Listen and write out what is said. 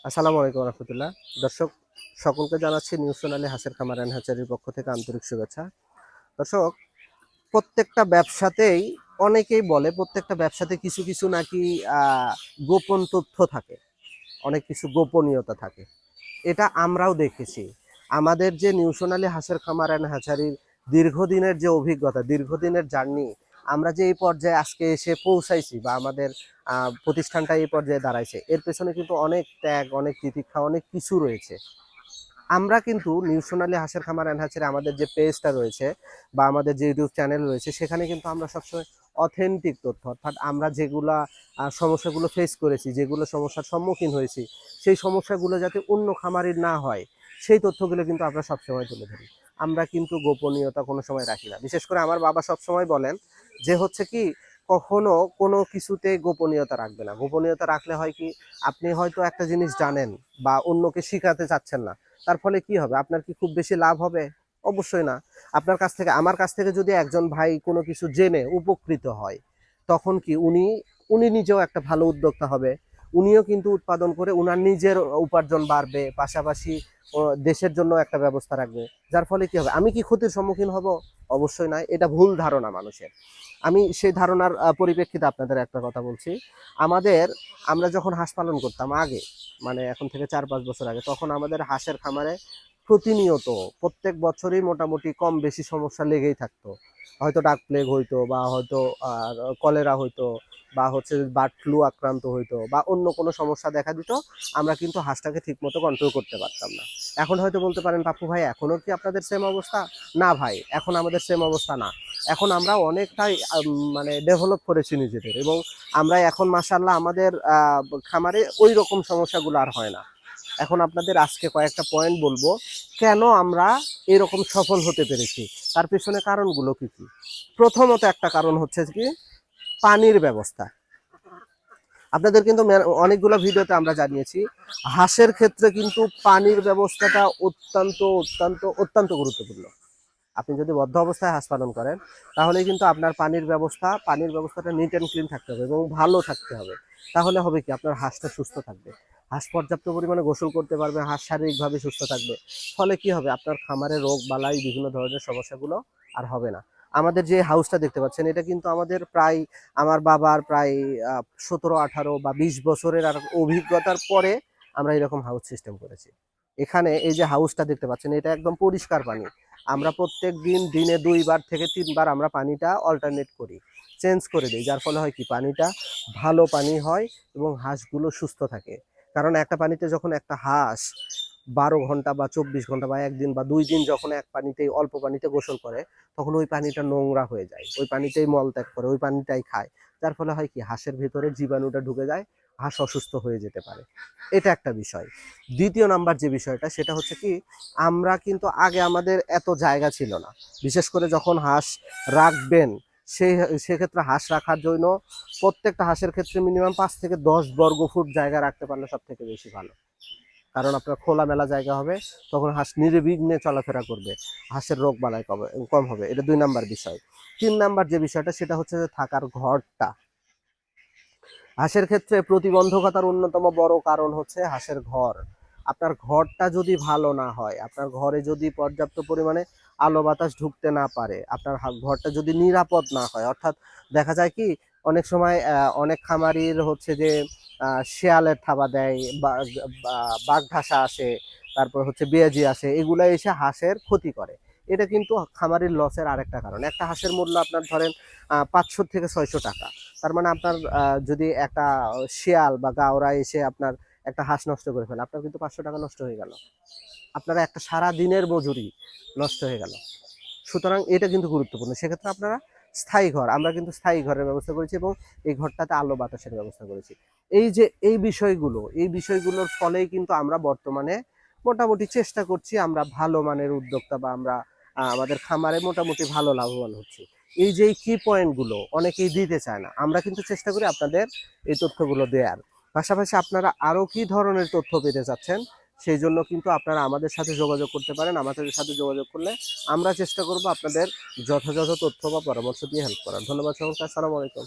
আসসালামু আলাইকুম রহমতুল্লাহ। দর্শক সকলকে জানাচ্ছি নিউজ চ্যানেলে হাঁসের খামার অ্যান্ড হ্যাচারির পক্ষ থেকে আন্তরিক শুভেচ্ছা। দর্শক, প্রত্যেকটা ব্যবসাতেই অনেকেই বলে প্রত্যেকটা ব্যবসাতে কিছু কিছু নাকি গোপন তথ্য থাকে, অনেক কিছু গোপনীয়তা থাকে। এটা আমরাও দেখেছি। আমাদের যে নিউজ চ্যানেলে হাঁসের খামার অ্যান্ড হ্যাচারির দীর্ঘদিনের যে অভিজ্ঞতা, দীর্ঘদিনের জার্নি, আমরা যে এই পর্যায়ে আজকে এসে পৌঁছাইছি বা আমাদের প্রতিষ্ঠানটা এই পর্যায়ে দাঁড়াইছে, এর পেছনে কিন্তু অনেক ত্যাগ, অনেক তিতিক্ষা, অনেক কিছু রয়েছে। আমরা কিন্তু নিউজ সোনালী হাঁসের খামার অ্যান্ড হ্যাচারি আমাদের যে পেজটা রয়েছে বা আমাদের যে ইউটিউব চ্যানেল রয়েছে, সেখানে কিন্তু আমরা সবসময় অথেন্টিক তথ্য, অর্থাৎ আমরা যেগুলা সমস্যাগুলো ফেস করেছি, যেগুলো সমস্যার সম্মুখীন হয়েছি, সেই সমস্যাগুলো যাতে অন্য খামারির না হয়, সেই তথ্যগুলো কিন্তু আমরা সবসময় তুলে ধরি। আমরা কিন্তু গোপনীয়তা কোনো সময় রাখি না। বিশেষ করে আমার বাবা সবসময় বলেন যে হচ্ছে কি, কখনো কোনো কিছুতে গোপনীয়তা রাখবে না। গোপনীয়তা রাখলে হয় কি, আপনি হয়তো একটা জিনিস জানেন বা অন্যকে শিখাতে চাচ্ছেন না, তার ফলে কি হবে? আপনার কি খুব বেশি লাভ হবে? অবশ্যই না। আপনার কাছ থেকে, আমার কাছ থেকে যদি একজন ভাই কোনো কিছু জেনে উপকৃত হয়, তখন কি উনি উনি নিজেও একটা ভালো উদ্যোক্তা হবে। উনিও কিন্তু উৎপাদন করে উনার নিজের উপার্জন বাড়বে, পাশাপাশি দেশের জন্য একটা ব্যবস্থা রাখবে। যার ফলে কি হবে? আমি কি ক্ষতির সম্মুখীন হব? অবশ্যই নয়। এটা ভুল ধারণা মানুষের। আমি সেই ধারণার পরিপ্রেক্ষিতে আপনাদের একটা কথা বলছি। আমরা যখন হাঁস পালন করতাম আগে, মানে এখন থেকে ৪-৫ বছর আগে, তখন আমাদের হাঁসের খামারে প্রতিনিয়ত প্রত্যেক বছরই মোটামুটি কম বেশি সমস্যা লেগেই থাকতো। হয়তো ডাক প্লেগ হইতো, বা হয়তো কলেরা হইতো, বা হচ্ছে বার্ড ফ্লু আক্রান্ত হইতো, বা অন্য কোনো সমস্যা দেখা দিত। আমরা কিন্তু হাঁসটাকে ঠিকমতো কন্ট্রোল করতে পারতাম না। এখন হয়তো বলতে পারেন, পাপ্পু ভাই এখনও কি আপনাদের সেম অবস্থা? না ভাই, এখন আমাদের সেম অবস্থা না। এখন আমরা অনেকটাই মানে ডেভেলপ করেছি নিজেদের, এবং আমরা এখন মাশাআল্লাহ আমাদের খামারে ওই রকম সমস্যাগুলো আর হয় না। এখন আপনাদের আজকে কয়েকটা পয়েন্ট বলবো কেন আমরা এরকম সফল হতে পেরেছি, তার পেছনে কারণগুলো কি কি। প্রথমত একটা কারণ হচ্ছে কি, পানির ব্যবস্থা। আপনাদের কিন্তু অনেকগুলো ভিডিওতে আমরা জানিয়েছি, হাঁসের ক্ষেত্রে কিন্তু পানির ব্যবস্থাটা অত্যন্ত অত্যন্ত অত্যন্ত গুরুত্বপূর্ণ। আপনি যদি বদ্ধ অবস্থায় হাঁস পালন করেন, তাহলে কিন্তু আপনার পানির ব্যবস্থাটা নিট অ্যান্ড ক্লিন থাকতে হবে এবং ভালো থাকতে হবে। তাহলে হবে কি, আপনার হাঁসটা সুস্থ থাকবে, হাঁস পর্যাপ্ত পরিমাণে গোসল করতে পারবে, হাঁস শারীরিকভাবে সুস্থ থাকবে। ফলে কি হবে, আপনার খামারে রোগ বালাই বিভিন্ন ধরনের সমস্যাগুলো আর হবে না। আমাদের যে হাউসটা দেখতে পাচ্ছেন, এটা কিন্তু আমার বাবার প্রায় 17-18 বা 20 বছরের আর অভিজ্ঞতার পরে আমরা এরকম হাউস সিস্টেম করেছি। এখানে এই যে হাউসটা দেখতে পাচ্ছেন, এটা একদম পরিষ্কার পানি। আমরা প্রত্যেক দিন দিনে 2 বার থেকে 3 বার আমরা পানিটা অল্টারনেট করি, চেঞ্জ করে দিই। যার ফলে হয় কি, পানিটা ভালো পানি হয় এবং হাঁসগুলো সুস্থ থাকে। কারণ একটা পানিতে যখন একটা হাঁস 12 ঘন্টা বা 24 ঘন্টা বা একদিন বা 2 দিন যখন এক পানিতেই অল্প পানিতে গোসল করে, তখন ওই পানিটা নোংরা হয়ে যায়, ওই পানিতেই মলত্যাগ করে, ওই পানিটাই খায়। যার ফলে হয় কি, হাঁসের ভিতরে জীবাণুটা ঢুকে যায়, হাঁস অসুস্থ হয়ে যেতে পারে। এটা একটা বিষয়। দ্বিতীয় নাম্বার যে বিষয়টা, সেটা হচ্ছে কি, আমরা কিন্তু আগে আমাদের এত জায়গা ছিল না। বিশেষ করে যখন হাঁস রাখবেন, সেই সেক্ষেত্রে হাঁস রাখার জন্য প্রত্যেকটা হাঁসের ক্ষেত্রে মিনিমাম 5 থেকে 10 বর্গ ফুট জায়গা রাখতে পারলে সব থেকে বেশি ভালো। কারণ আপনার খোলামেলা জায়গা হবে, তখন হাঁস নির্বিঘ্নে চলাফেরা করবে, হাঁসের রোগ বালাই কম হবে। এটা 2 নাম্বার বিষয়। 3 নাম্বার যে বিষয়টা, সেটা হচ্ছে যে থাকার ঘরটা। হাঁসের ক্ষেত্রে প্রতিবন্ধকতার অন্যতম বড় কারণ হচ্ছে হাঁসের ঘর। আপনার ঘরটা যদি ভালো না হয়, আপনার ঘরে যদি পর্যাপ্ত পরিমাণে আলো বাতাস ঢুকতে না পারে, আপনার ঘরটা যদি নিরাপদ না হয়, অর্থাৎ দেখা যায় কি, অনেক সময় অনেক খামারির হচ্ছে যে শেয়ালের থাবা দেয়, বাঘ ঢাসা আসে, তারপর হচ্ছে বেয়াজি আসে, এগুলা এসে হাঁসের ক্ষতি করে। এটা কিন্তু খামারির লসের আরেকটা কারণ। একটা হাঁসের মূল্য আপনার ধরেন 500 থেকে 600 টাকা। তার মানে আপনার যদি একটা শিয়াল বা গাওরা এসে আপনার একটা হাঁস নষ্ট করে ফেলে, আপনার কিন্তু 500 টাকা নষ্ট হয়ে গেল। আপনারা একটা সারা দিনের মজুরি নষ্ট হয়ে গেল। সুতরাং এটা কিন্তু গুরুত্বপূর্ণ। সেক্ষেত্রে আপনারা স্থায়ী ঘর, আমরা কিন্তু স্থায়ী ঘরের ব্যবস্থা করেছি, এবং এই ঘরটাতে আলো বাতাসের ব্যবস্থা করেছি। এই যে এই বিষয়গুলোর ফলেই কিন্তু আমরা বর্তমানে মোটামুটি চেষ্টা করছি, আমরা ভালো মানের উদ্যোক্তা, বা আমরা আমাদের খামারে মোটামুটি ভালো লাভবান হচ্ছি। এই যে কি পয়েন্টগুলো অনেকেই দিতে চায় না, আমরা কিন্তু চেষ্টা করি আপনাদের এই তথ্যগুলো দেওয়ার। পাশাপাশি আপনারা আরো কি ধরনের তথ্য পেতে চাচ্ছেন, সেই জন্য কিন্তু আপনারা আমাদের সাথে যোগাযোগ করতে পারেন। আমাদের সাথে যোগাযোগ করলে আমরা চেষ্টা করব আপনাদের যথাযথ তথ্য বা পরামর্শ দিয়ে হেল্প করার। ধন্যবাদ সকলকে। আসসালামু আলাইকুম।